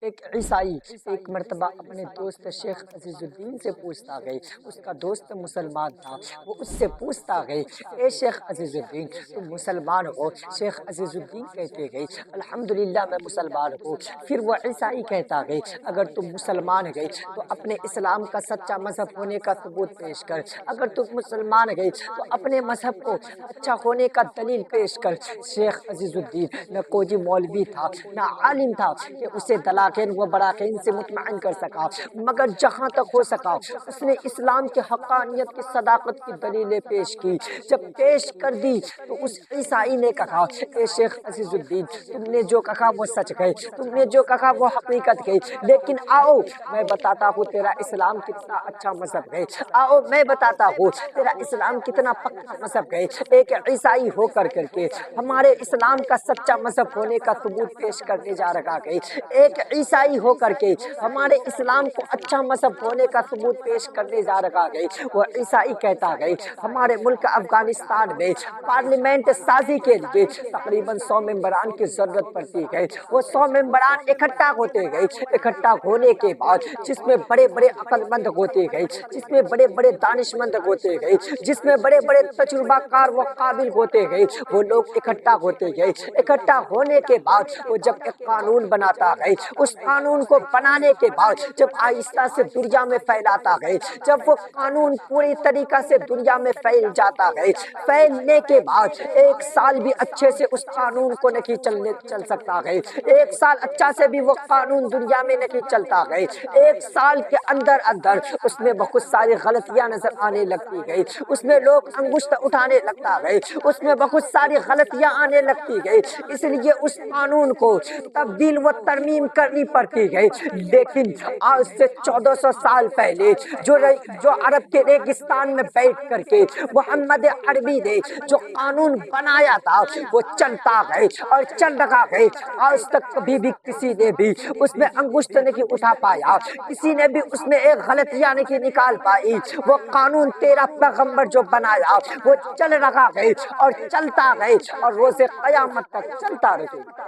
ایک عیسائی ایک مرتبہ اپنے دوست شیخ عزیز الدین سے پوچھتا گئی، اس کا دوست مسلمان تھا، وہ اس سے پوچھتا گئی، اے شیخ عزیز الدین تم مسلمان ہو؟ شیخ عزیز الدین کہتے گئی الحمدللہ میں مسلمان ہوں۔ پھر وہ عیسائی کہتا گئی اگر تم مسلمان گئی تو اپنے اسلام کا سچا مذہب ہونے کا ثبوت پیش کر، اگر تم مسلمان گئی تو اپنے مذہب کو اچھا ہونے کا دلیل پیش کر۔ شیخ عزیز الدین نہ کوئی مولوی تھا نہ عالم تھا کہ اسے دلاکین و براکین سے مطمئن کر سکا، مگر جہاں تک ہو سکا اس نے اسلام کے حقانیت کی صداقت کی دلیلیں پیش کی۔ جب پیش کر دی تو اس عیسائی نے کہا اے شیخ عزیز الدین تم نے جو کہا وہ سچ گئی، تم نے جو کہا وہ حقیقت گئی، لیکن آؤ میں بتاتا ہوں تیرا اسلام کتنا اچھا مذہب ہے، آؤ میں بتاتا ہوں تیرا اسلام کتنا پکا مذہب ہے۔ ایک عیسائی ہو کر کے ہمارے اسلام کا سچا مذہب ہونے کا ثبوت پیش کرنے جا رہا ہے، ایک عیسائی ہو کر کے ہمارے اسلام کو اچھا مذہب ہونے کا ثبوت پیش کرنے جا رہا ہے۔ وہ عیسائی کہتا ہے ہمارے ملک افغانستان میں پارلیمنٹ سازی کے لیے تقریباً 100 ممبران کی ضرورت پڑتی ہے۔ وہ 100 ممبران اکٹھا ہوتے گئے، اکٹھا ہونے کے بعد جس میں بڑے بڑے عقل مند ہوتے گئے، جس میں بڑے بڑے دانش مند ہوتے گئے، جس میں بڑے بڑے تجربہ کار و قابل ہوتے گئے، وہ لوگ اکٹھا ہوتے گئے۔ اکٹھا ہونے کے بعد وہ جب ایک قانون بناتا ہے، اس قانون کو بنانے کے بعد جب آہستہ سے دنیا میں پھیلاتا ہے، جب وہ قانون پوری طریقہ سے دنیا میں پھیل جاتا ہے، پھیلنے کے بعد 1 سال بھی اچھے سے اس قانون کو نہیں چل سکتا ہے، 1 سال اچھا سے بھی وہ قانون دنیا میں نہیں چلتا ہے۔ 1 سال کے اندر اس میں بہت ساری غلطیاں نظر آنے لگتی گئی، اس میں لوگ انگشت اٹھانے لگتا ہے، اس میں بہت ساری غلطیاں آنے لگتی گئی، اس لیے اس قانون کو تبدیل و ترمیم کرنی پڑتی گئی۔ لیکن آج سے 1400 سال پہلے جو عرب کے ریگستان میں بیٹھ کر کے محمد عربی نے جو قانون بنایا تھا وہ چلتا ہے اور چل رہا ہے۔ آج تک کبھی بھی کسی نے بھی اس میں انگشت نہیں اٹھا پایا، کسی نے بھی اس میں ایک غلطیاں نہیں نکال پائی۔ وہ قانون تیرا پیغمبر جو بنایا وہ چل رہا ہے اور چلتا ہے اور روز قیامت تک چلتا رہے گا،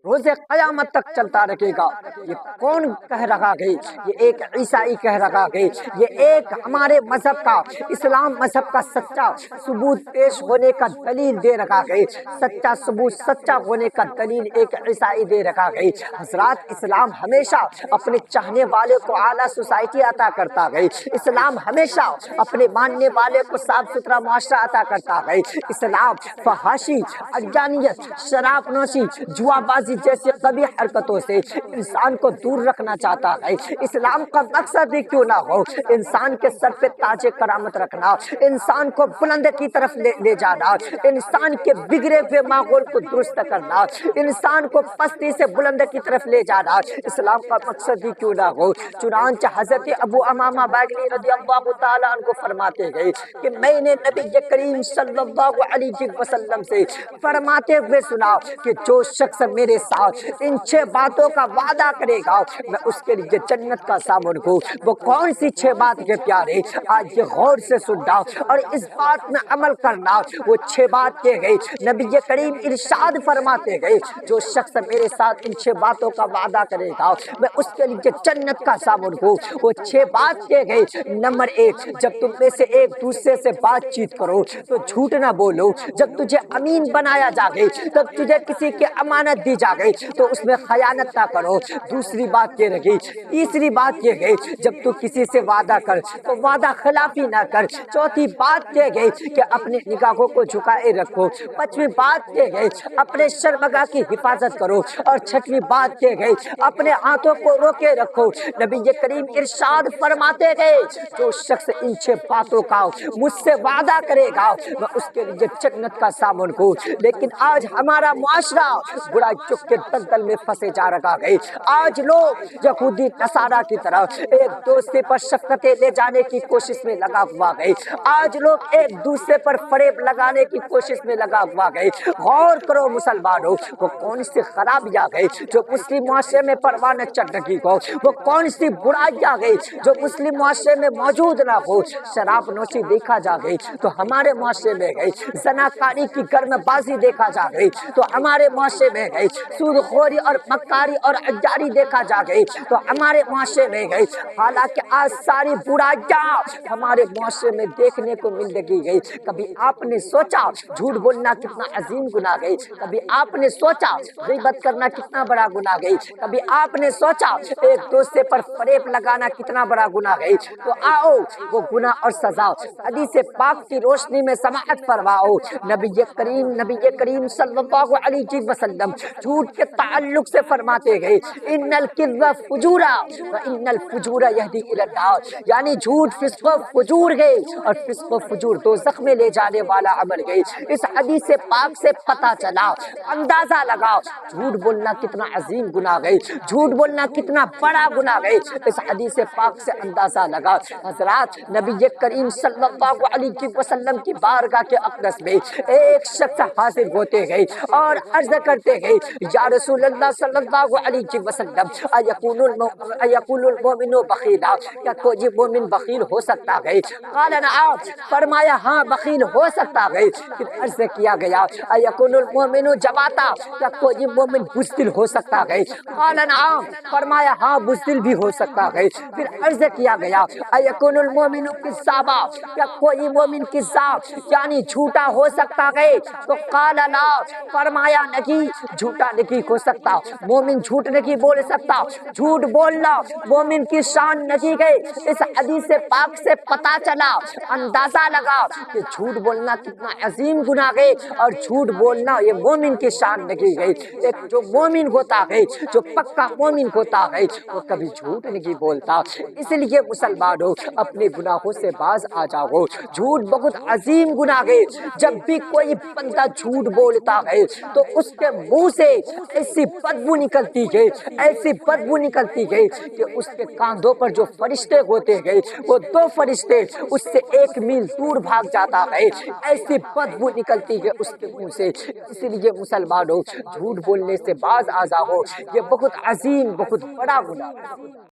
روز قیامت تک چلتا رہے گا۔ یہ کون کہہ رہا ہے؟ یہ ایک عیسائی کہہ رہا ہے، یہ ایک ہمارے مذہب کا، اسلام مذہب کا سچا ثبوت پیش ہونے کا دلیل دے رہا ہے، سچا ثبوت سچا ہونے کا دلیل ایک عیسائی دے رہا ہے۔ حضرات اسلام ہمیشہ اپنے چاہنے والے کو اعلیٰ سوسائٹی عطا کرتا ہے، اسلام ہمیشہ اپنے ماننے والے کو صاف ستھرا معاشرہ عطا کرتا ہے۔ اسلام فحاشی، اجانیت، شراب نوشی، جوا بازی جیسی قبیح حرکتوں سے انسان کو دور رکھنا چاہتا ہے۔ اسلام کا مقصد ہی کیوں نہ ہو انسان کے سر پہ تاج کرامت رکھنا، انسان کو بلند کی طرف لے جانا، انسان کے بگڑے ہوئے ماحول کو درست کرنا، انسان کو پستی سے بلند کی طرف لے جانا اسلام کا مقصد ہی کیوں نہ ہو۔ چنانچہ حضرت ابو امامہ باغلی رضی اللہ تعالیٰ عنہ کو فرماتے گئے کہ میں نے نبی کریم صلی اللہ علیہ وسلم سے فرماتے ہوئے سنا کہ جو شخص میرے ساتھ ان 6 باتوں کا وعدہ کرے گا میں اس کے لیے جنت کا سامان ہوں۔ وہ کون سی 6 بات کے پیارے؟ آج یہ غور سے سننا اور اس بات میں عمل کرنا۔ وہ 6 بات کے گئے، نبی کریم ارشاد فرماتے گئے جو شخص میرے ساتھ ان 6 باتوں کا وعدہ کرے گا میں اس کے لیے جنت کا سامان ہوں۔ وہ 6 بات کے گئے، نمبر 1 جب تم میں سے ایک دوسرے سے بات چیت کرو تو جھوٹ نہ بولو، جب تجھے امین بنایا جائے تب تجھے کسی کی امانت دی جائے تو اس میں خیانت نہ کرو۔ دوسری بات یہ رہی، تیسری بات یہ گئی جب تو کسی سے وعدہ کر تو وعدہ خلافی نہ کر۔ چوتھی بات یہ گئی کہ اپنی نگاہوں کو جھکائے رکھو۔ پانچویں بات یہ گئی اپنے شرمگاہ کی حفاظت کرو، اور چھٹویں بات یہ گئی اپنے ہاتھوں کو روکے رکھو۔ نبی کریم ارشاد فرماتے گئے جو شخص ان 6 باتوں کا مجھ سے وعدہ کرے گا میں اس کے لیے جنت کا سامان ہوں۔ لیکن آج ہمارا معاشرہ برائی چک کے دلدل میں پھنسے جا رہا ہے۔ آج لوگ یہودی نصارہ کی طرح ایک دوسرے پر شفقتیں لے جانے کی کوشش میں لگا ہوا ہے، آج لوگ ایک دوسرے پر فریب لگانے کی کوشش میں لگا ہوا ہے۔ غور کرو مسلمانوں، وہ کون سی خرابیاں ہے جو مسلم معاشرے میں پروان چڑھ رہی ہو؟ وہ کون سی برائیاں ہے جو مسلم معاشرے میں موجود نہ ہو؟ شراب نوشی دیکھا جائے تو ہمارے معاشرے میں ہے، زناکاری کی گرم بازی دیکھا جائے تو ہمارے معاشرے میں ہے، سود خوری اور مکاری اور عیاری دیکھا جا گئی تو ہمارے معاشرے میں گئی، حالانکہ آج ساری برائیاں ہمارے معاشرے میں دیکھنے کو مل گئی۔ کبھی آپ نے سوچا جھوٹ بولنا کتنا عظیم گناہ گئی؟ کبھی آپ نے سوچا غیبت کرنا کتنا بڑا گناہ گئی؟ کبھی آپ نے سوچا ایک دوسرے پر فریب لگانا کتنا بڑا گناہ گئی؟ تو آؤ وہ گناہ اور سزا حدیث پاک کی روشنی میں سماعت فرماؤ۔ نبی کریم صلی اللہ علیہ وسلم جھوٹ کے تعلق سے فرماتے گئے ان الکذب فجورا وان الفجور یہدی الی النار، یعنی جھوٹ فسق و فجور گئے اور فسق و فجور دوزخ میں لے جانے والا عمل گئی۔ اس حدیث پاک سے پتہ چلا، اندازہ لگاؤ جھوٹ بولنا کتنا عظیم گناہ گئی، جھوٹ بولنا کتنا بڑا گناہ گئی۔ اس حدیث پاک سے اندازہ لگا۔ حضرات نبی کریم صلی اللہ علیہ وسلم کی بارگاہ کے اقدس میں ایک شخص حاضر ہوتے گئے اور عرض کرتے گئے یا رسول اللہ صلی اللہ علیہ وسلم ایکون المؤمن بخیلا، کیا کوئی مومن بخیل ہو سکتا ہے؟ قال نعم، فرمایا ہاں بخیل ہو سکتا ہے۔ پھر عرض کیا گیا ایکون المؤمن جواتا، کیا کوئی مومن بزدل ہو سکتا ہے؟ قال نعم، فرمایا ہاں بزدل بھی ہو سکتا ہے۔ پھر عرض کیا گیا ایکون المؤمن کذابا، کیا کوئی مومن کذاب یعنی جھوٹا ہو سکتا ہے؟ تو قال لا، فرمایا نہیں جھوٹا نہیں ہو سکتا، مومن جھوٹ نہیں بول سکتا، جھوٹ بولنا مومن کی شان نہیں ہے۔ اس حدیث پاک سے پتہ چلا، اندازہ لگا کہ جھوٹ بولنا کتنا عظیم گناہ ہے اور جھوٹ بولنا یہ مومن کی شان نہیں ہے۔ ایک جو مومن ہوتا ہے، جو پکا مومن ہوتا ہے، وہ کبھی جھوٹ نہیں بولتا۔ اس لیے مسلمانوں اپنے گناہوں سے باز آ جاؤ، جھوٹ بہت عظیم گناہ ہے۔ جب بھی کوئی بندہ جھوٹ بولتا ہے تو اس کے منہ سے ایسی بدبو نکلتی ہے، ایسی بدبو نکلتی ہے کہ اس کے کاندھوں پر جو فرشتے ہوتے ہیں وہ دو فرشتے اس سے 1 میل دور بھاگ جاتا ہے، ایسی بدبو نکلتی ہے اس کے منہ سے۔ اس لیے مسلمانوں جھوٹ بولنے سے باز آ جاؤ، یہ بہت عظیم بہت بڑا گناہ ہے۔